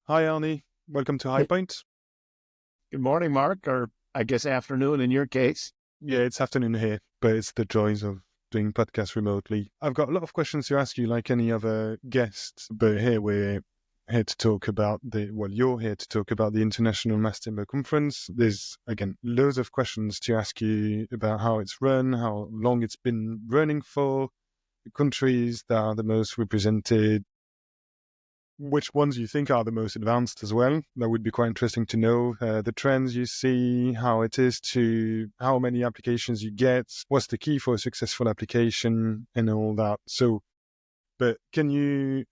Hi, Arnie. Welcome to High Hey, Point. good morning, Mark, or I guess afternoon in your case. Yeah, it's afternoon here, but it's the joys of doing podcasts remotely. I've got a lot of questions to ask you, like any other guests, but here we're here to talk about you're here to talk about the International Mass Timber Conference. There's, again, loads of questions to ask you about how it's run, how long it's been running for, the countries that are the most represented, which ones you think are the most advanced as well. That would be quite interesting to know. The trends you see, how it is to how many applications you get, what's the key for a successful application, and all that. So, but can you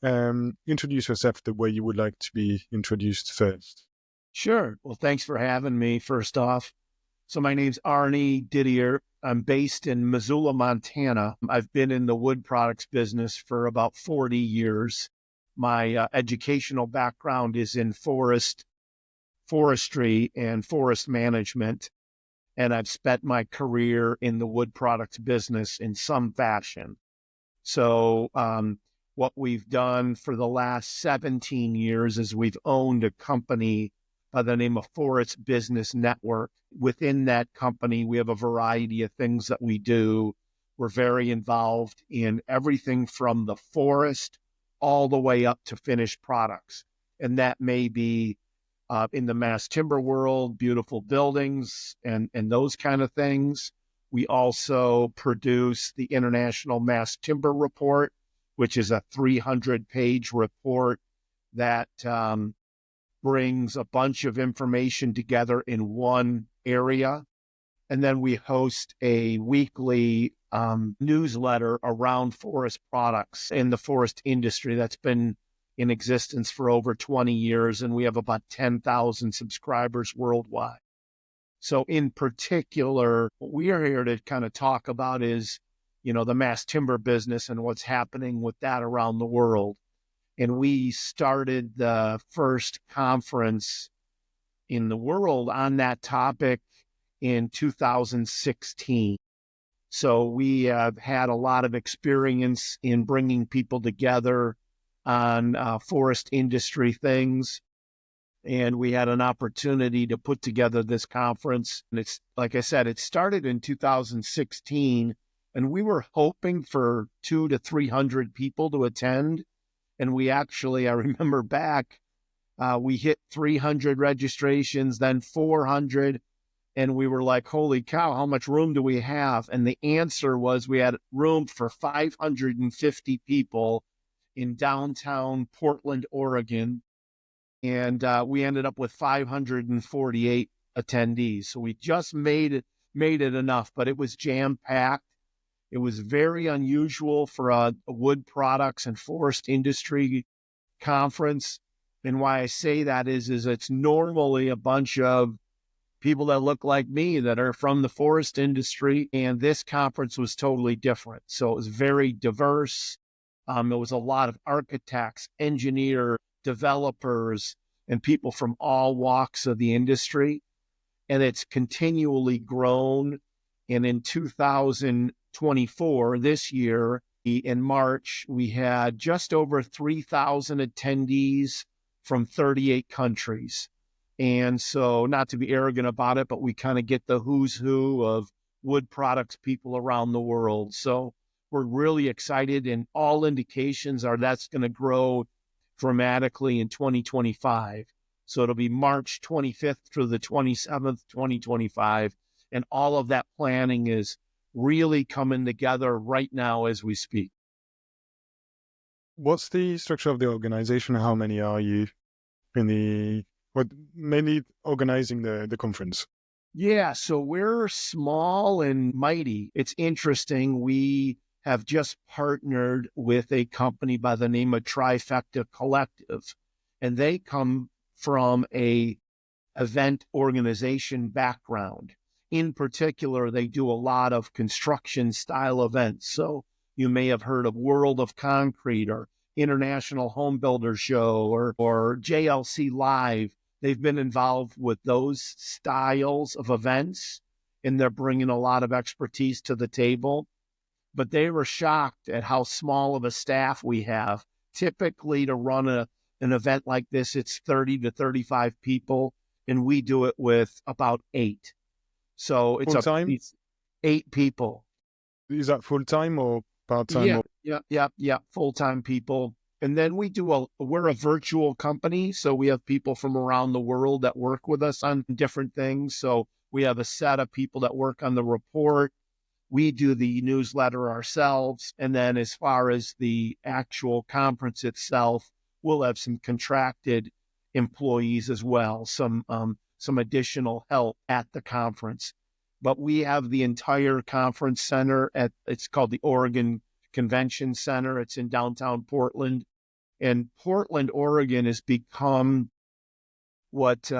introduce yourself the way you would like to be introduced first? Sure. Well, thanks for having me, first off. So, my name's Arnie Didier. I'm based in Missoula, Montana. I've been in the wood products business for about 40 years. My educational background is in forestry, and forest management. And I've spent my career in the wood products business in some fashion. So, what we've done for the last 17 years is we've owned a company by the name of Forest Business Network. Within that company, we have a variety of things that we do. We're very involved in everything from the forest all the way up to finished products. And that may be in the mass timber world, beautiful buildings and those kind of things. We also produce the International Mass Timber Report, which is a 300-page report that brings a bunch of information together in one area. And then we host a weekly newsletter around forest products in the forest industry that's been in existence for over 20 years, and we have about 10,000 subscribers worldwide. So in particular, what we are here to kind of talk about is, the mass timber business and what's happening with that around the world. And we started the first conference in the world on that topic in 2016. So we have had a lot of experience in bringing people together on forest industry things. And we had an opportunity to put together this conference. And it's, like I said, it started in 2016, and we were hoping for 200 to 300 people to attend. And we actually, I remember back, we hit 300 registrations, then 400. And we were like, holy cow, how much room do we have? And the answer was we had room for 550 people in downtown Portland, Oregon. And we ended up with 548 attendees. So we just made it enough, but it was jam-packed. It was very unusual for a wood products and forest industry conference. And why I say that is it's normally a bunch of people that look like me that are from the forest industry. And this conference was totally different. So it was very diverse. It was a lot of architects, engineers, developers, and people from all walks of the industry. And it's continually grown. And in 2024, this year, in March, we had just over 3,000 attendees from 38 countries. And so, not to be arrogant about it, but we kind of get the who's who of wood products people around the world. So we're really excited, and all indications are that's going to grow dramatically in 2025. So it'll be March 25th through the 27th, 2025. And all of that planning is really coming together right now as we speak. What's the structure of the organization? How many are you in mainly organizing the conference? Yeah, so we're small and mighty. It's interesting. We have just partnered with a company by the name of Trifecta Collective, and they come from a event organization background. In particular, they do a lot of construction style events. So you may have heard of World of Concrete or International Home Builder Show or JLC Live. They've been involved with those styles of events, and they're bringing a lot of expertise to the table. But they were shocked at how small of a staff we have. Typically, to run an an event like this, it's 30 to 35 people, and we do it with about 8. So Full time? it's 8 people. Is that full time or part time? Yeah, Or yeah. Full-time people. And then we're a virtual company. So we have people from around the world that work with us on different things. So we have a set of people that work on the report. We do the newsletter ourselves. And then as far as the actual conference itself, we'll have some contracted employees as well, some additional help at the conference. But we have the entire conference center it's called the Oregon Convention Center. It's in downtown Portland. And Portland, Oregon has become what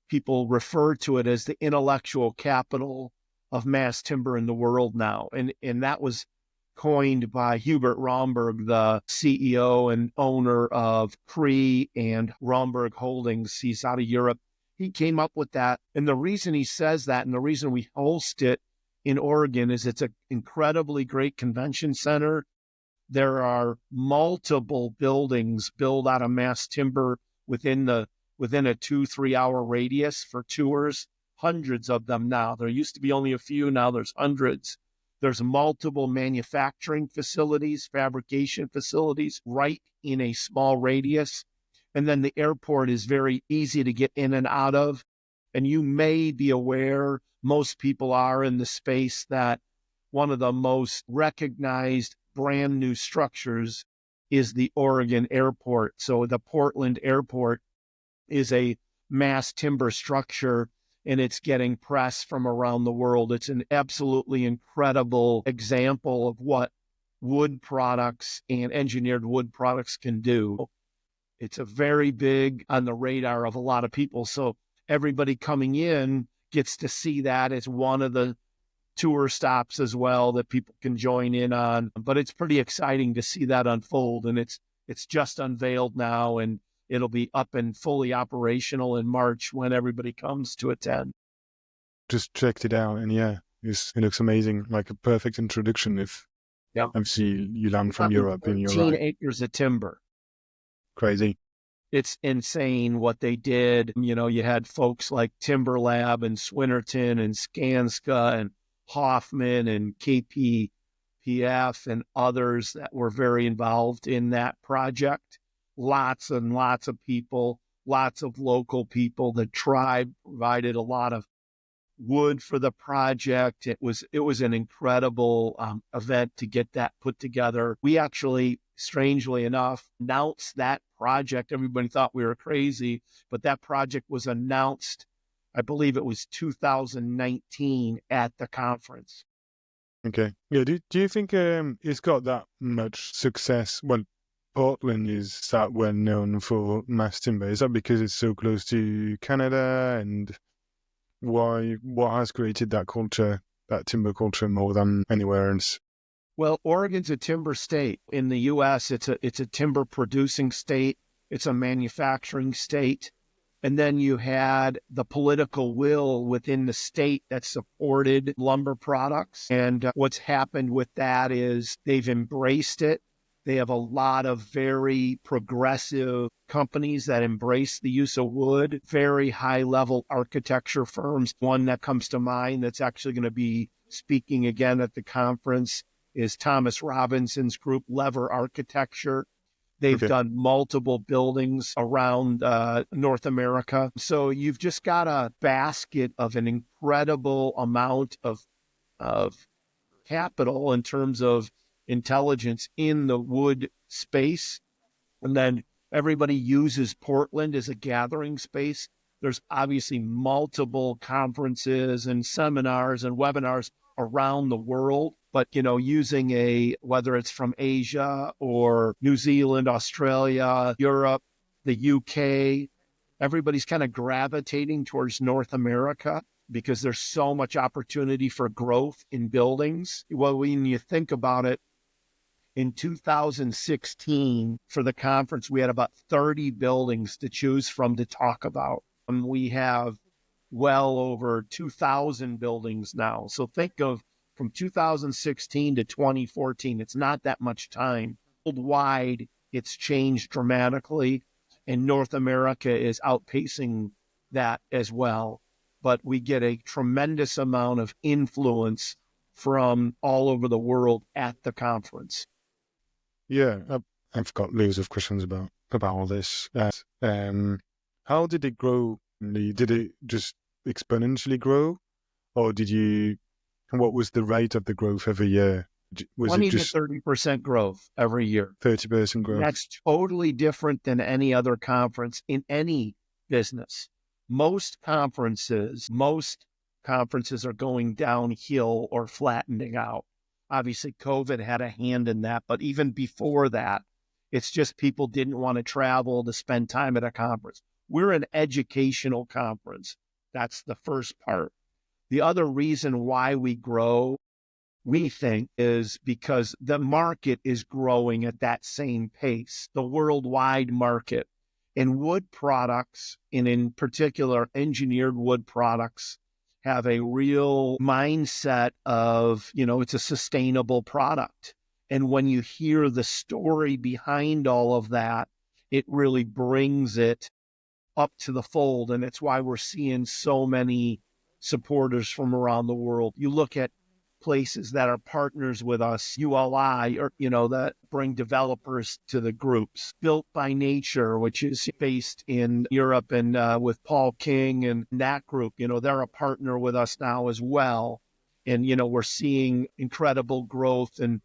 people refer to it as the intellectual capital of mass timber in the world now. And that was coined by Hubert Romberg, the CEO and owner of Cree and Romberg Holdings. He's out of Europe. He came up with that. And the reason he says that and the reason we host it in Oregon is it's an incredibly great convention center. There are multiple buildings built out of mass timber within a 2-3 hour radius for tours, hundreds of them now. There used to be only a few, now there's hundreds. There's multiple manufacturing facilities, fabrication facilities right in a small radius. And then the airport is very easy to get in and out of. And you may be aware, most people are in the space, that one of the most recognized brand new structures is the Oregon airport. So the Portland airport is a mass timber structure, and it's getting press from around the world. It's an absolutely incredible example of what wood products and engineered wood products can do. It's a very big on the radar of a lot of people. So everybody coming in gets to see that as one of the tour stops as well that people can join in on. But it's pretty exciting to see that unfold. And it's just unveiled now, and it'll be up and fully operational in March when everybody comes to attend. just checked it out, and yeah, it looks amazing. Like a perfect introduction if obviously you land from Europe and you're 13 right. acres of timber. Crazy. It's insane what they did. You know, you had folks like Timber Lab and Swinnerton and Skanska and Hoffman and KPPF and others that were very involved in that project. Lots and lots of people, lots of local people. The tribe provided a lot of wood for the project. It was an incredible event to get that put together. We actually, strangely enough, announced that project. Everybody thought we were crazy, but that project was announced, I believe it was 2019 at the conference. Okay. Yeah. Do you think it's got that much success? Well, Portland is that well known for mass timber. Is that because it's so close to Canada, and what has created that culture, that timber culture, more than anywhere else? Well, Oregon's a timber state. In the U.S., it's a timber producing state. It's a manufacturing state. And then you had the political will within the state that supported lumber products. And what's happened with that is they've embraced it. They have a lot of very progressive companies that embrace the use of wood, very high-level architecture firms. One that comes to mind that's actually going to be speaking again at the conference is Thomas Robinson's group, Lever Architecture. They've done multiple buildings around North America. So you've just got a basket of an incredible amount of capital in terms of intelligence in the wood space. And then everybody uses Portland as a gathering space. There's obviously multiple conferences and seminars and webinars around the world, but, you know, using whether it's from Asia or New Zealand, Australia, Europe, the UK, everybody's kind of gravitating towards North America because there's so much opportunity for growth in buildings. Well, when you think about it, in 2016, for the conference, we had about 30 buildings to choose from to talk about. And we have well over 2,000 buildings now. So think of from 2016 to 2014, it's not that much time. Worldwide, it's changed dramatically. and North America is outpacing that as well. But we get a tremendous amount of influence from all over the world at the conference. Yeah, I've got loads of questions about all this. How did it grow? Did it just exponentially grow, or what was the rate of the growth every year? Was it 20 to just 30% growth every year. 30% growth? That's totally different than any other conference in any business. Most conferences are going downhill or flattening out. Obviously, COVID had a hand in that, but even before that, it's just people didn't want to travel to spend time at a conference. We're an educational conference. That's the first part. The other reason why we grow, we think, is because the market is growing at that same pace, the worldwide market. And wood products, and in particular engineered wood products, have a real mindset of, it's a sustainable product. And when you hear the story behind all of that, it really brings it up to the fold. And it's why we're seeing so many supporters from around the world. You look at places that are partners with us, ULI, or, that bring developers to the groups. Built by Nature, which is based in Europe, and with Paul King and that group, they're a partner with us now as well. And, we're seeing incredible growth and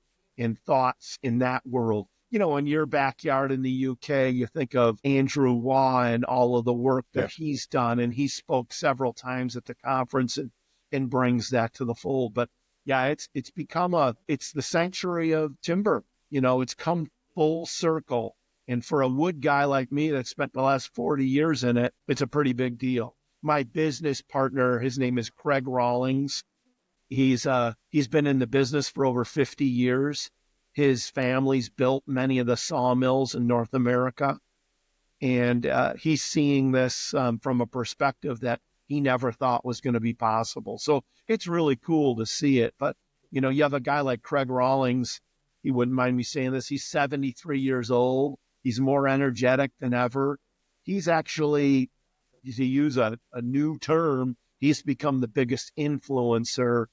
thoughts in that world. In your backyard in the UK, you think of Andrew Waugh and all of the work that he's done. And he spoke several times at the conference and brings that to the fold. But yeah, it's become it's the sanctuary of timber. It's come full circle. And for a wood guy like me that spent the last 40 years in it, it's a pretty big deal. My business partner, his name is Craig Rawlings. He's been in the business for over 50 years. His family's built many of the sawmills in North America. And he's seeing this from a perspective that he never thought was going to be possible. So it's really cool to see it. But, you have a guy like Craig Rawlings. He wouldn't mind me saying this. He's 73 years old. He's more energetic than ever. He's actually, to use a new term, he's become the biggest influencer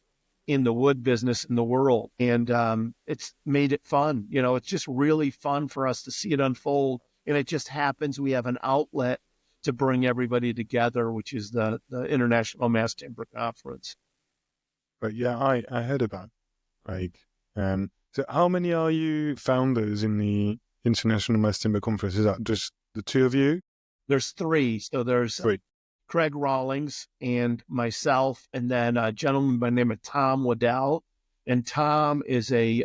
in the wood business in the world. And it's made it fun. It's just really fun for us to see it unfold. And it just happens we have an outlet to bring everybody together, which is the International Mass Timber Conference. But yeah, I heard about it. So how many are you founders in the International Mass Timber Conference? Is that just the two of you? There's three. So there's Craig Rawlings and myself, and then a gentleman by the name of Tom Waddell. And Tom is he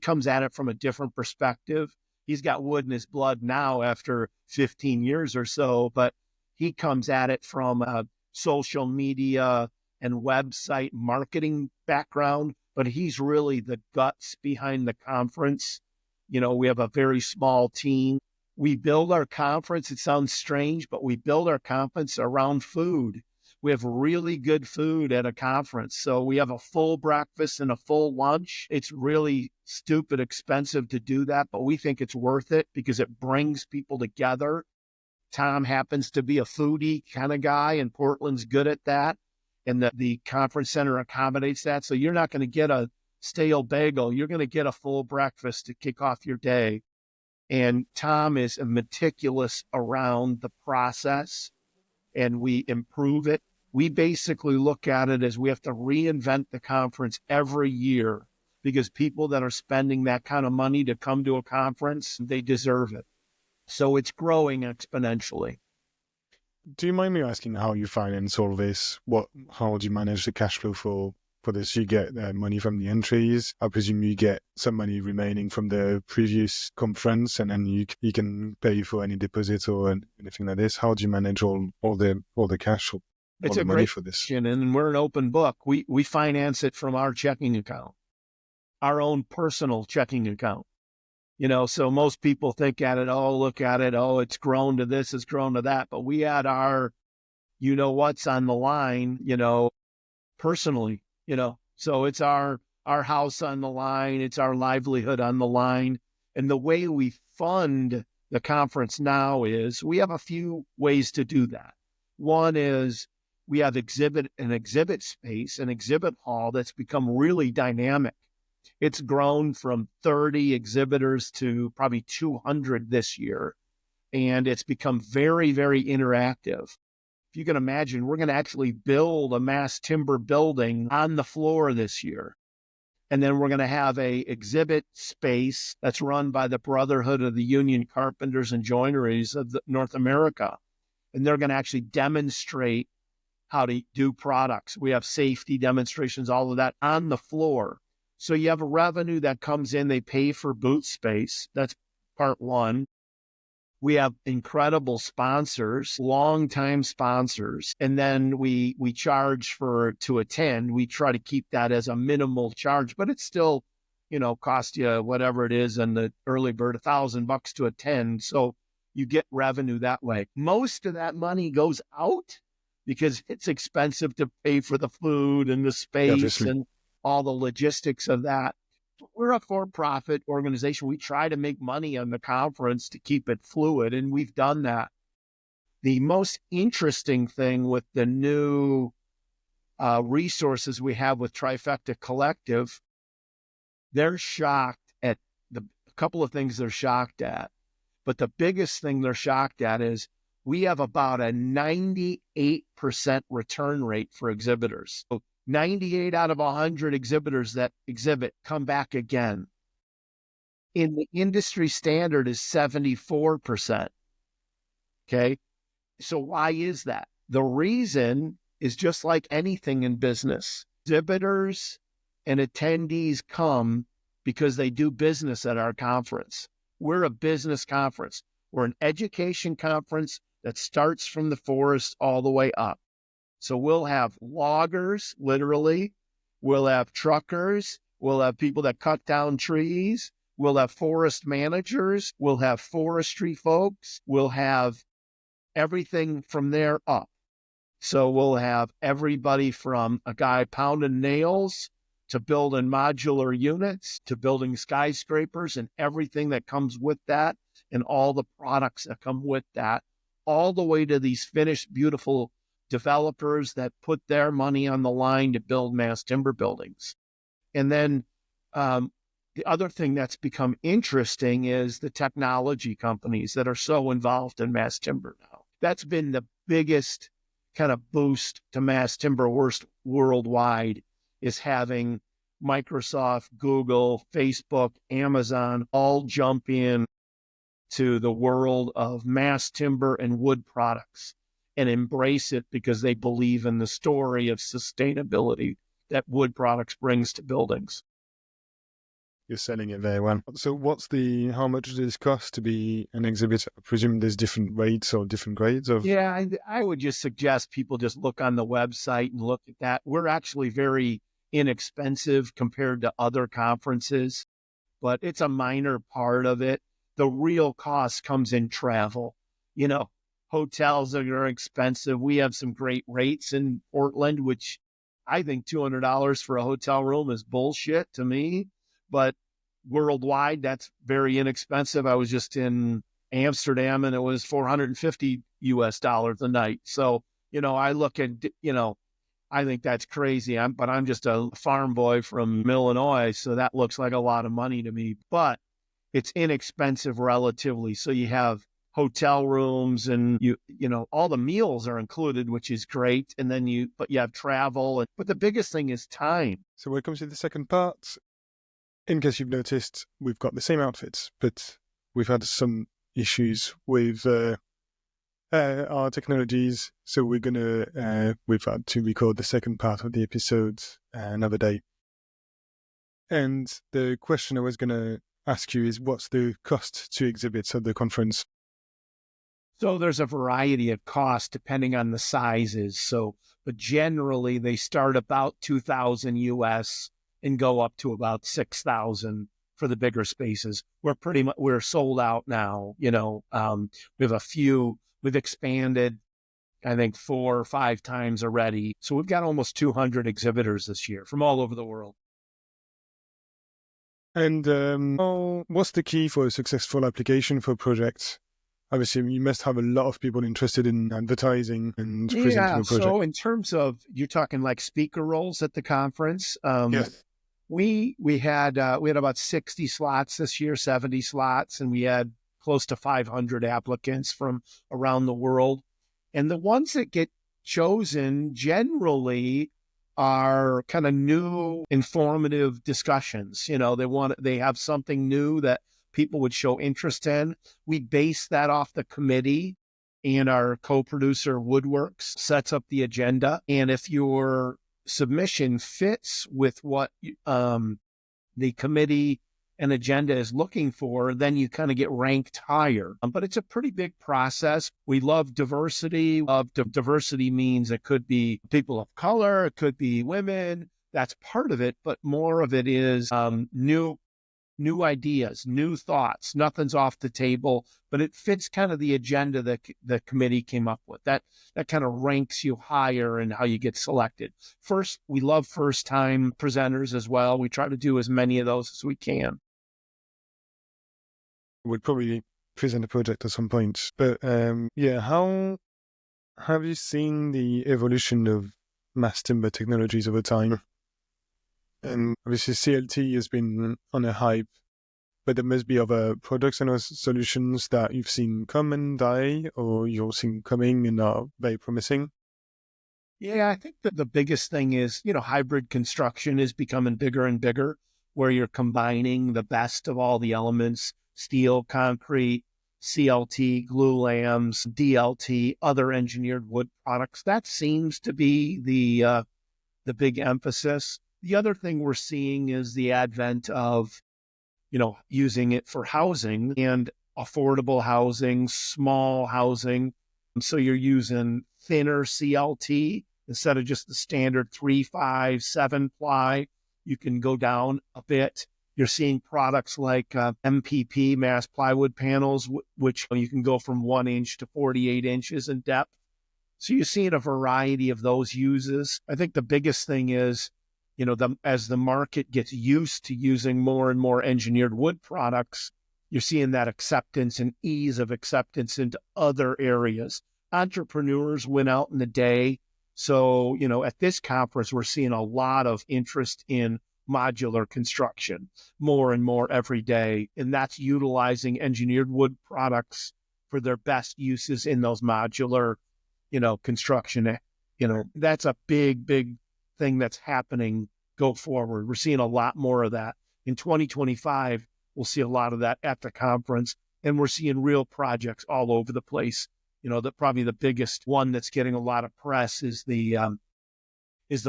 comes at it from a different perspective. He's got wood in his blood now after 15 years or so, but he comes at it from a social media and website marketing background, but he's really the guts behind the conference. We have a very small team. We build our conference, it sounds strange, but we build our conference around food. We have really good food at a conference. So we have a full breakfast and a full lunch. It's really stupid expensive to do that, but we think it's worth it because it brings people together. Tom happens to be a foodie kind of guy, and Portland's good at that. And the conference center accommodates that. So you're not going to get a stale bagel. You're going to get a full breakfast to kick off your day. And Tom is meticulous around the process, and we improve it. We basically look at it as we have to reinvent the conference every year because people that are spending that kind of money to come to a conference, they deserve it. So it's growing exponentially. Do you mind me asking how you finance all this? How do you manage the cash flow for this? You get money from the entries. I presume you get some money remaining from the previous conference, and then you can pay for any deposits or anything like this. How do you manage all the cash? It's a great question, and we're an open book. We finance it from our checking account, our own personal checking account. So most people think at it, look at it, it's grown to this, it's grown to that. But we had our, what's on the line, personally, So it's our house on the line, it's our livelihood on the line. And the way we fund the conference now is we have a few ways to do that. One is we have an exhibit space, an exhibit hall that's become really dynamic. It's grown from 30 exhibitors to probably 200 this year, and it's become very, very interactive. If you can imagine, we're going to actually build a mass timber building on the floor this year. And then we're going to have a exhibit space that's run by the Brotherhood of the Union Carpenters and Joineries of North America. And they're going to actually demonstrate how to do products. We have safety demonstrations, all of that on the floor. So you have a revenue that comes in, they pay for booth space. That's part one. We have incredible sponsors, longtime sponsors, and then we charge to attend. We try to keep that as a minimal charge, but it's still, cost you whatever it is, and the early bird $1,000 to attend. So you get revenue that way. Most of that money goes out because it's expensive to pay for the food and the space and all the logistics of that. We're a for-profit organization. We try to make money on the conference to keep it fluid, and we've done that. The most interesting thing with the new resources we have with Trifecta Collective, they're shocked at a couple of things they're shocked at. But the biggest thing they're shocked at is we have about a 98% return rate for exhibitors. So 98 out of 100 exhibitors that exhibit come back again. In the industry standard is 74%. Okay. So why is that? The reason is just like anything in business. Exhibitors and attendees come because they do business at our conference. We're a business conference. We're an education conference that starts from the forest all the way up. So we'll have loggers, literally. We'll have truckers. We'll have people that cut down trees. We'll have forest managers. We'll have forestry folks. We'll have everything from there up. So we'll have everybody from a guy pounding nails to building modular units to building skyscrapers and everything that comes with that and all the products that come with that, all the way to these finished, beautiful developers that put their money on the line to build mass timber buildings. And then the other thing that's become interesting is the technology companies that are so involved in mass timber now. That's been the biggest kind of boost to mass timber worldwide, is having Microsoft, Google, Facebook, Amazon all jump in to the world of mass timber and wood products and embrace it because they believe in the story of sustainability that wood products brings to buildings. You're selling it very well. So how much does this cost to be an exhibitor? I presume there's different rates or different grades of... Yeah, I would just suggest people just look on the website and look at that. We're actually very inexpensive compared to other conferences, but it's a minor part of it. The real cost comes in travel. Hotels are expensive. We have some great rates in Portland, which I think $200 for a hotel room is bullshit to me. But worldwide, that's very inexpensive. I was just in Amsterdam and it was $450 a night. So, I look at, I think that's crazy. But I'm just a farm boy from Illinois, so that looks like a lot of money to me. But it's inexpensive relatively. So you have hotel rooms and all the meals are included, which is great. And then but you have travel. But the biggest thing is time. So when it comes to the second part, in case you've noticed, we've got the same outfits, but we've had some issues with our technologies. So we've had to record the second part of the episode another day. And the question I was going to ask you is, what's the cost to exhibit at the conference? So there's a variety of costs depending on the sizes. But generally they start about $2,000 US and go up to about $6,000 for the bigger spaces. We're sold out now. We have we've expanded, I think 4 or 5 times already. So we've got almost 200 exhibitors this year from all over the world. And what's the key for a successful application for projects? Obviously, you must have a lot of people interested in advertising and presenting Yeah. your project. So in terms of, you're talking like speaker roles at the conference. Yes. We had about 60 slots this year, 70 slots, and we had close to 500 applicants from around the world. And the ones that get chosen generally are kind of new, informative discussions. They have something new that people would show interest in. We base that off the committee, and our co-producer Woodworks sets up the agenda. And if your submission fits with what the committee and agenda is looking for, then you kind of get ranked higher. But it's a pretty big process. We love diversity. Diversity means it could be people of color, it could be women. That's part of it, but more of it is new ideas, new thoughts. Nothing's off the table, but it fits kind of the agenda that the committee came up with. That kind of ranks you higher in how you get selected. First, we love first-time presenters as well. We try to do as many of those as we can. We'll probably present a project at some point. But how have you seen the evolution of mass timber technologies over time? And obviously CLT has been on a hype, but there must be other products and other solutions that you've seen come and die, or you're seeing coming and are very promising. Yeah, I think that the biggest thing is, hybrid construction is becoming bigger and bigger, where you're combining the best of all the elements: steel, concrete, CLT, glue lams, DLT, other engineered wood products. That seems to be the big emphasis. The other thing we're seeing is the advent of, using it for housing and affordable housing, small housing. And so you're using thinner CLT instead of just the standard 3, 5, 7 ply. You can go down a bit. You're seeing products like MPP, mass plywood panels, which you can go from 1 inch to 48 inches in depth. So you're seeing a variety of those uses. I think the biggest thing is, as the market gets used to using more and more engineered wood products, you're seeing that acceptance and ease of acceptance into other areas. Entrepreneurs win out in the day. So, at this conference, we're seeing a lot of interest in modular construction, more and more every day. And that's utilizing engineered wood products for their best uses in those modular construction. That's a big, big thing that's happening go forward. We're seeing a lot more of that. In 2025, we'll see a lot of that at the conference, and we're seeing real projects all over the place. Probably the biggest one that's getting a lot of press is the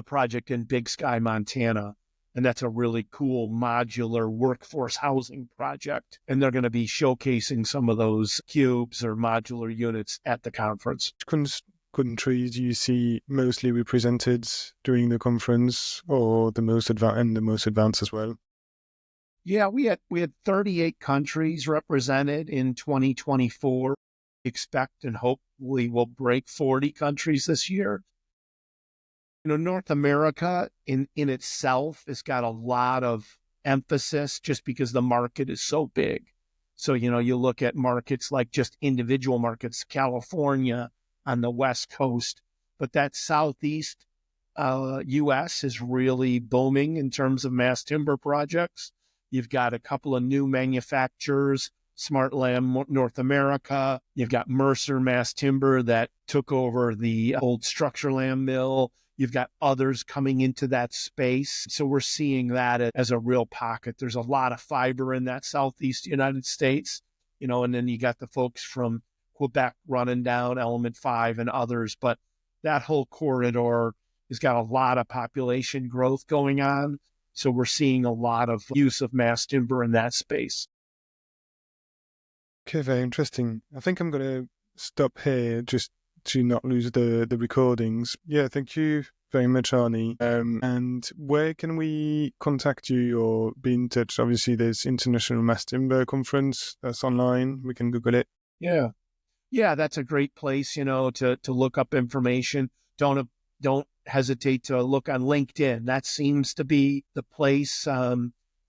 project in Big Sky, Montana. And that's a really cool modular workforce housing project. And they're going to be showcasing some of those cubes or modular units at the conference. Countries you see mostly represented during the conference, or the most advanced as well? Yeah, we had 38 countries represented in 2024. Expect and hopefully we'll break 40 countries this year. North America in itself has got a lot of emphasis just because the market is so big. So, you look at markets like just individual markets, California on the West Coast, but that Southeast U.S. is really booming in terms of mass timber projects. You've got a couple of new manufacturers, Smartland North America. You've got Mercer Mass Timber that took over the old Structurlam mill. You've got others coming into that space. So we're seeing that as a real pocket. There's a lot of fiber in that Southeast United States, and then you got the folks from Quebec running down Element 5 and others. But that whole corridor has got a lot of population growth going on. So we're seeing a lot of use of mass timber in that space. Okay, very interesting. I think I'm going to stop here just to not lose the recordings. Yeah, thank you very much, Arnie. And where can we contact you or be in touch? Obviously, there's International Mass Timber Conference. That's online. We can Google it. Yeah, that's a great place, to look up information. Don't hesitate to look on LinkedIn. That seems to be the place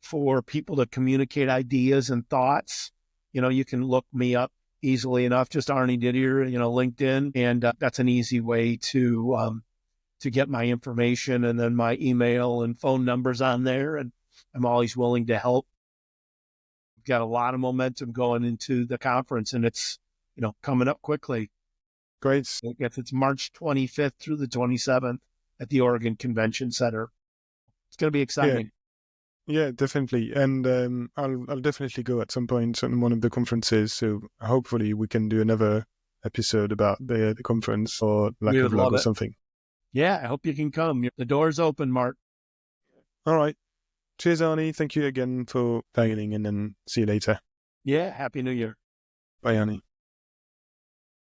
for people to communicate ideas and thoughts. You can look me up easily enough. Just Arnie Didier, LinkedIn, and that's an easy way to get my information, and then my email and phone numbers on there. And I'm always willing to help. We've got a lot of momentum going into the conference, and it's, coming up quickly. Great. I guess it's March 25th through the 27th at the Oregon Convention Center. It's going to be exciting. Yeah, definitely. And I'll definitely go at some point on one of the conferences. So hopefully we can do another episode about the conference, or like a vlog or something. Yeah, I hope you can come. The door's open, Mark. All right. Cheers, Arnie. Thank you again for dialing in, and see you later. Yeah, Happy New Year. Bye, Arnie.